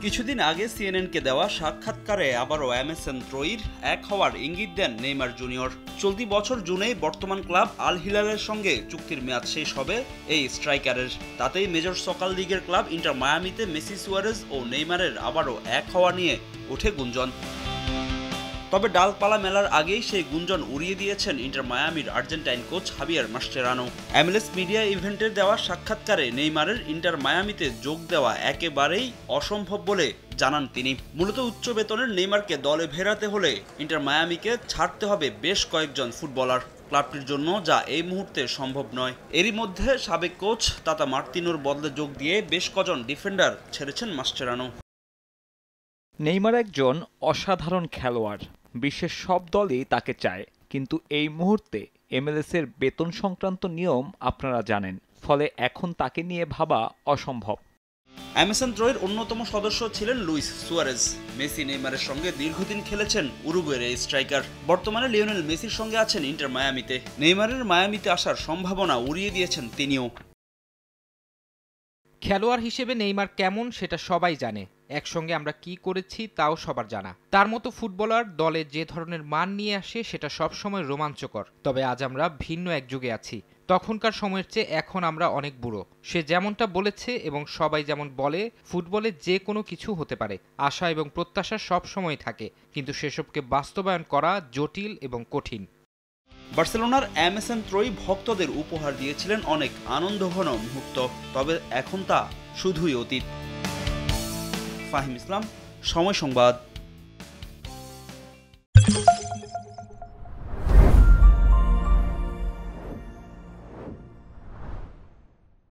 কিছুদিন আগে সিএনএনকে দেওয়া সাক্ষাৎকারে আবারও এমএসএন ত্রয়ীর এক হওয়ার ইঙ্গিত দেন নেইমার জুনিয়র। চলতি বছর জুনেই বর্তমান ক্লাব আল হিলালের সঙ্গে চুক্তির মেয়াদ শেষ হবে এই স্ট্রাইকারের। তাতেই মেজর সকার লিগের ক্লাব ইন্টার মায়ামিতে মেসি, সুয়ারেজ ও নেইমারের আবারও এক হওয়া নিয়ে ওঠে গুঞ্জন। তবে ডালপালা মেলার আগেই সেই গুঞ্জন উড়িয়ে দিয়েছেন ইন্টার মায়ামির Argentine coach Javier Mascherano. MLS media ইভেন্টের দেওয়া সাক্ষাৎকারে নেইমারের ইন্টার মায়ামিতে যোগ দেওয়া একেবারেই অসম্ভব বলে জানান তিনি। মূলত উচ্চ বেতনের নেইমারকে দলে ফেরাতে হলে ইন্টার মায়ামিকে ছাড়তে হবে বেশ কয়েকজন ফুটবলার ক্লাবটির জন্য, যা এই মুহূর্তে সম্ভব নয়। এরই মধ্যে সাবেক কোচ তাতা মার্তিনোর বদলে যোগ দিয়ে বেশ কজন ডিফেন্ডার ছেড়েছেন মাস্টেরানো। নেইমার একজন অসাধারণ খেলোয়াড়, বিশ্বের সব দলই তাকে চায়, কিন্তু এই মুহূর্তে MLS এর বেতন সংক্রান্ত নিয়ম আপনারা জানেন, ফলে এখন তাকে নিয়ে ভাবা অসম্ভব। এমএসএন ত্রয়ীর অন্যতম সদস্য ছিলেন লুইস সুয়ারেজ। মেসি, নেইমারের সঙ্গে দীর্ঘদিন খেলেছেন উরুগুয়ের এই স্ট্রাইকার। বর্তমানে লিওনেল মেসির সঙ্গে আছেন ইন্টার মায়ামিতে। নেইমারের মায়ামিতে আসার সম্ভাবনা উড়িয়ে দিয়েছেন তিনিও। খেলোয়াড় হিসেবে নেইমার কেমন সেটা সবাই জানে, একসঙ্গে আমরা কি করেছি তাও সবার জানা। তার মতো ফুটবলার দলে যে ধরনের মান নিয়ে আসে সেটা সবসময় রোমাঞ্চকর। তবে আজ আমরা ভিন্ন এক যুগে আছি। তখনকার সময়ের চেয়ে এখন আমরা অনেক বুড়ো। সে যেমনটা বলেছে এবং সবাই যেমন বলে, ফুটবলে যে কোনো কিছু হতে পারে, আশা এবং প্রত্যাশা সব সময় থাকে, কিন্তু সেসবকে বাস্তবায়ন করা জটিল এবং কঠিন। বার্সেলোনার এমএসএন ত্রয়ী ভক্তদের উপহার দিয়েছিলেন অনেক আনন্দঘন মুহূর্ত, তবে এখন তা শুধুই অতীত। ফাহিম ইসলাম, সময় সংবাদ।